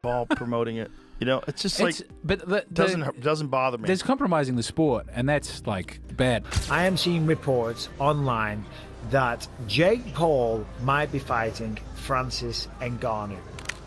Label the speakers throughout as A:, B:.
A: Paul promoting it. You know, it's just like doesn't bother me.
B: There's compromising the sport, and that's like bad.
C: I am seeing reports online that Jake Paul might be fighting Francis Ngannou,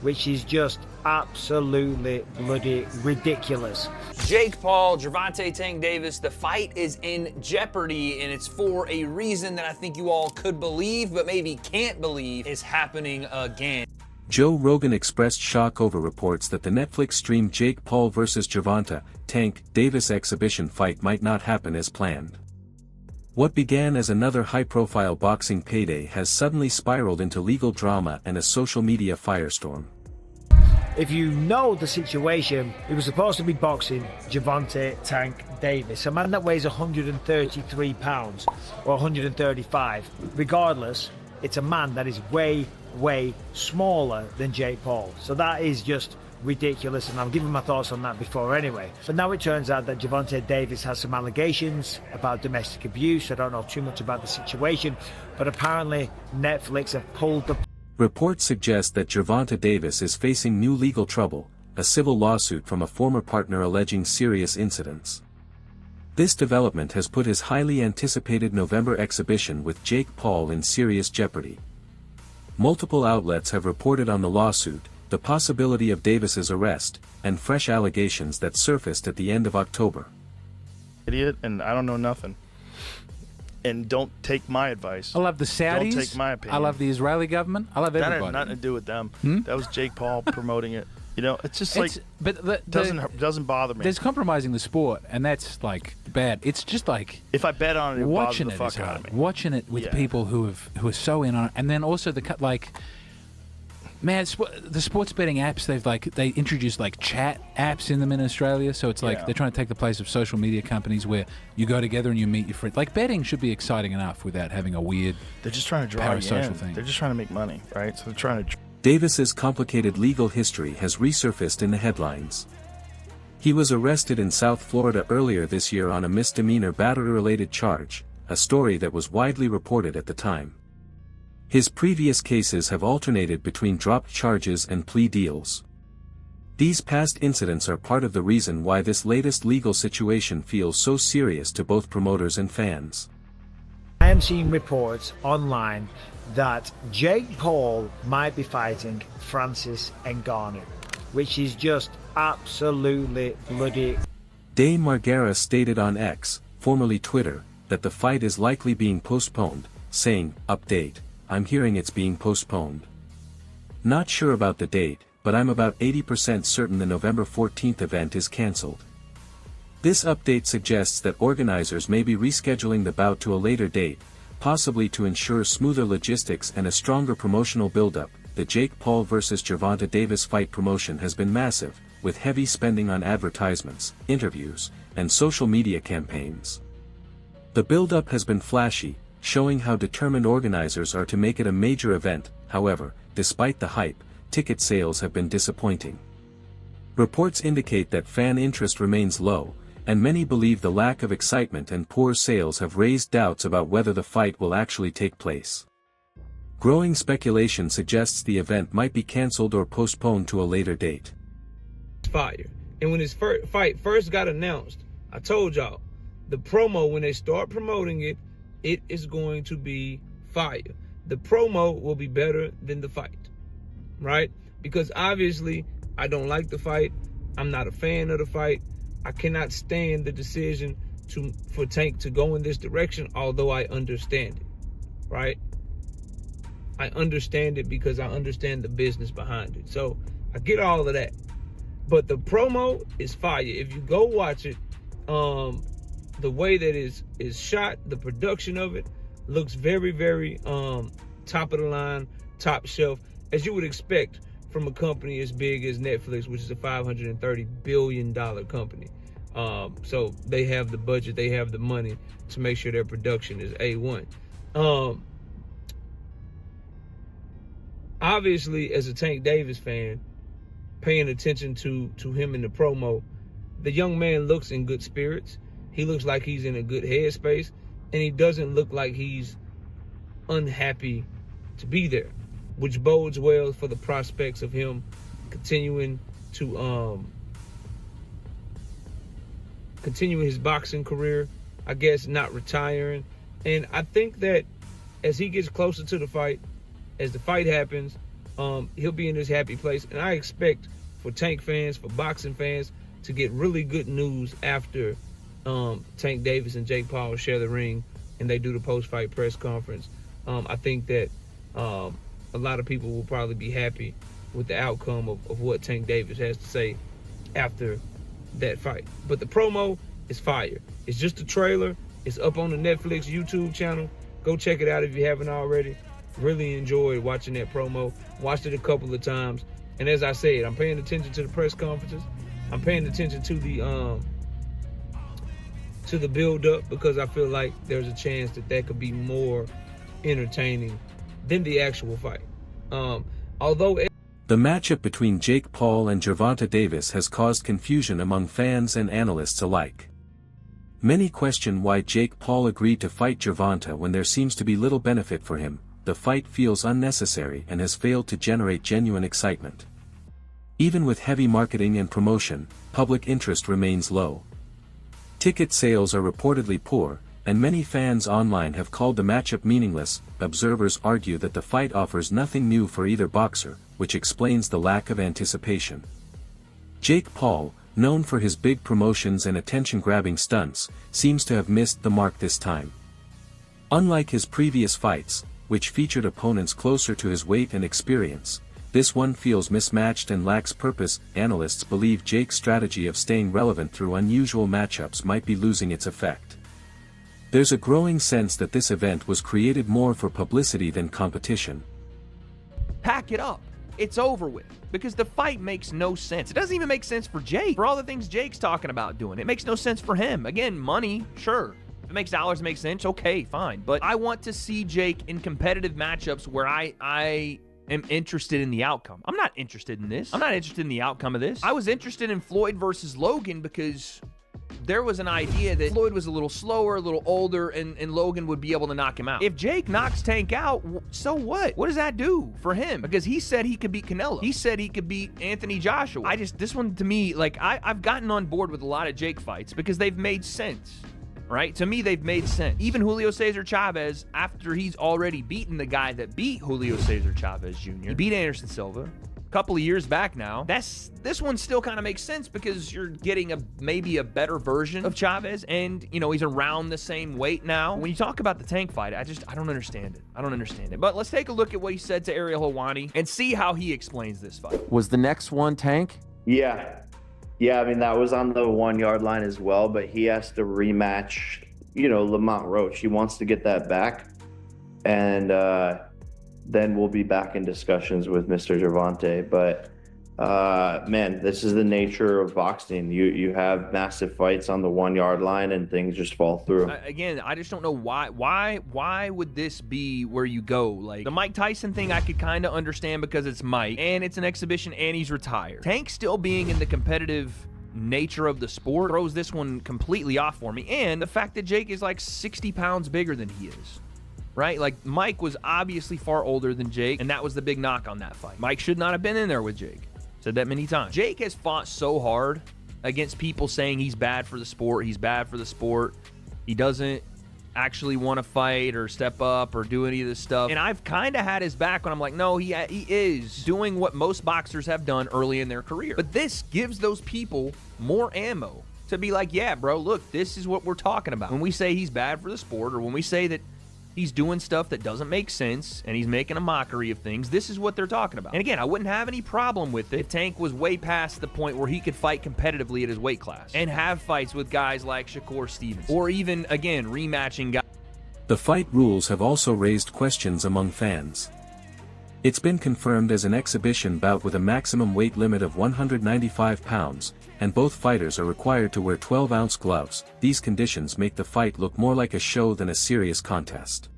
C: which is just absolutely bloody ridiculous.
D: Jake Paul, Gervonta Tank Davis, the fight is in jeopardy, and it's for a reason that I think you all could believe, but maybe can't believe is happening again.
E: Joe Rogan expressed shock over reports that the Netflix stream Jake Paul vs. Gervonta Tank Davis exhibition fight might not happen as planned. What began as another high-profile boxing payday has suddenly spiraled into legal drama and a social media firestorm.
C: If you know the situation, it was supposed to be boxing Gervonta Tank Davis, a man that weighs 133 pounds or 135. Regardless, it's a man that is way smaller than Jake Paul. So that is just ridiculous, and I've given my thoughts on that before anyway. But now it turns out that Gervonta Davis has some allegations about domestic abuse. I don't know too much about the situation, but apparently Netflix have pulled the...
E: Reports suggest that Gervonta Davis is facing new legal trouble, a civil lawsuit from a former partner alleging serious incidents. This development has put his highly anticipated November exhibition with Jake Paul in serious jeopardy. Multiple outlets have reported on the lawsuit, the possibility of Davis's arrest, and fresh allegations that surfaced at the end of October.
A: Idiot, and I don't know nothing. And don't take my advice.
B: I love the Saudis.
A: Don't take my opinion.
B: I love the Israeli government. I love everybody.
A: That had nothing to do with them. That was Jake Paul promoting it. You know, it's just doesn't bother me.
B: There's compromising the sport, and that's like bad. It's just like
A: if I bet on it,
B: watching
A: it bothers the fuck out of me.
B: Watching it with people who are so in on it, and then also man, the sports betting apps, they introduced like chat apps in them in Australia, so it's like they're trying to take the place of social media companies where you go together and you meet your friends. Like betting should be exciting enough without having a weird.
A: They're just trying to draw you in.
B: thing.
A: They're just trying to make money, right? So they're trying to.
E: Davis's complicated legal history has resurfaced in the headlines. He was arrested in South Florida earlier this year on a misdemeanor battery-related charge, a story that was widely reported at the time. His previous cases have alternated between dropped charges and plea deals. These past incidents are part of the reason why this latest legal situation feels so serious to both promoters and fans.
C: I am seeing reports online that Jake Paul might be fighting Francis Ngannou, which is just absolutely bloody.
E: Day Margera stated on X, formerly Twitter, that the fight is likely being postponed, saying, "Update, I'm hearing it's being postponed. Not sure about the date, but I'm about 80% certain the November 14th event is cancelled." This update suggests that organizers may be rescheduling the bout to a later date, possibly to ensure smoother logistics and a stronger promotional build-up. The Jake Paul vs. Gervonta Davis fight promotion has been massive, with heavy spending on advertisements, interviews, and social media campaigns. The build-up has been flashy, showing how determined organizers are to make it a major event. However, despite the hype, ticket sales have been disappointing. Reports indicate that fan interest remains low, and many believe the lack of excitement and poor sales have raised doubts about whether the fight will actually take place. Growing speculation suggests the event might be cancelled or postponed to a later date.
F: Fire. And when this fight first got announced, I told y'all, the promo, when they start promoting it, it is going to be fire. The promo will be better than the fight, right? Because obviously, I don't like the fight. I'm not a fan of the fight. I cannot stand the decision for Tank to go in this direction, although I understand it, right? I understand it because I understand the business behind it. So I get all of that. But the promo is fire. If you go watch it, the way that is shot, the production of it looks very top of the line, top shelf, as you would expect from a company as big as Netflix, which is a $530 billion company. So they have the budget, they have the money to make sure their production is A1. Obviously, as a Tank Davis fan, paying attention to him in the promo, the young man looks in good spirits. He looks like he's in a good headspace, and he doesn't look like he's unhappy to be there, which bodes well for the prospects of him continuing his boxing career, I guess, not retiring. And I think that as he gets closer to the fight, as the fight happens, he'll be in his happy place. And I expect for Tank fans, for boxing fans, to get really good news after Tank Davis and Jake Paul share the ring and they do the post-fight press conference. I think that a lot of people will probably be happy with the outcome of what Tank Davis has to say after that fight. But the promo is fire. It's just a trailer. It's up on the Netflix YouTube channel. Go check it out if you haven't already. Really enjoyed watching that promo. Watched it a couple of times. And as I said, I'm paying attention to the press conferences. I'm paying attention to the build-up because I feel like there's a chance that could be more entertaining than the actual fight. Although
E: the matchup between Jake Paul and Gervonta Davis has caused confusion among fans and analysts alike. Many question why Jake Paul agreed to fight Gervonta when there seems to be little benefit for him. The fight feels unnecessary and has failed to generate genuine excitement. Even with heavy marketing and promotion, public interest remains low. Ticket sales are reportedly poor, and many fans online have called the matchup meaningless. Observers argue that the fight offers nothing new for either boxer, which explains the lack of anticipation. Jake Paul, known for his big promotions and attention-grabbing stunts, seems to have missed the mark this time. Unlike his previous fights, which featured opponents closer to his weight and experience, this one feels mismatched and lacks purpose. Analysts believe Jake's strategy of staying relevant through unusual matchups might be losing its effect. There's a growing sense that this event was created more for publicity than competition.
G: Pack it up. It's over with. Because the fight makes no sense. It doesn't even make sense for Jake. For all the things Jake's talking about doing, it makes no sense for him. Again, money, sure. If it makes dollars make sense, okay, fine. But I want to see Jake in competitive matchups where I am interested in the outcome. I'm not interested in this. I'm not interested in the outcome of this. I was interested in Floyd versus Logan because there was an idea that Floyd was a little slower, a little older, and Logan would be able to knock him out. If Jake knocks Tank out, so what? What does that do for him? Because he said he could beat Canelo. He said he could beat Anthony Joshua. This one to me, like, I've gotten on board with a lot of Jake fights because they've made sense. Right? To me, they've made sense. Even Julio Cesar Chavez, after he's already beaten the guy that beat Julio Cesar Chavez Jr., he beat Anderson Silva a couple of years back now. This one still kind of makes sense because you're getting maybe a better version of Chavez, and he's around the same weight now. When you talk about the Tank fight, I don't understand it. I don't understand it. But let's take a look at what he said to Ariel Helwani and see how he explains this fight.
H: Was the next one Tank?
I: Yeah, I mean, that was on the 1 yard line as well, but he has to rematch, Lamont Roach. He wants to get that back. And then we'll be back in discussions with Mr. Gervonta. But, man, this is the nature of boxing. You have massive fights on the 1 yard line and things just fall through.
G: Again, I just don't know why. Why would this be where you go? Like, the Mike Tyson thing I could kind of understand because it's Mike, and it's an exhibition, and he's retired. Tank still being in the competitive nature of the sport throws this one completely off for me. And the fact that Jake is like 60 pounds bigger than he is. Right? Like, Mike was obviously far older than Jake, and that was the big knock on that fight. Mike should not have been in there with Jake. Said that many times. Jake has fought so hard against people saying he's bad for the sport. He's bad for the sport. He doesn't actually want to fight or step up or do any of this stuff. And I've kind of had his back when I'm like, no, he is doing what most boxers have done early in their career. But this gives those people more ammo to be like, yeah, bro, look, this is what we're talking about. When we say he's bad for the sport, or when we say that he's doing stuff that doesn't make sense and he's making a mockery of things, this is what they're talking about. And again, I wouldn't have any problem with it if Tank was way past the point where he could fight competitively at his weight class and have fights with guys like Shakur Stevens, or even, again, rematching guys.
E: The fight rules have also raised questions among fans. It's been confirmed as an exhibition bout with a maximum weight limit of 195 pounds, and both fighters are required to wear 12-ounce gloves. These conditions make the fight look more like a show than a serious contest.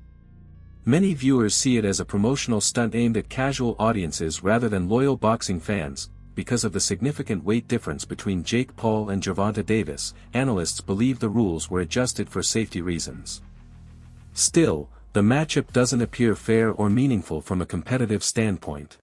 E: Many viewers see it as a promotional stunt aimed at casual audiences rather than loyal boxing fans. Because of the significant weight difference between Jake Paul and Gervonta Davis, analysts believe the rules were adjusted for safety reasons. Still, the matchup doesn't appear fair or meaningful from a competitive standpoint.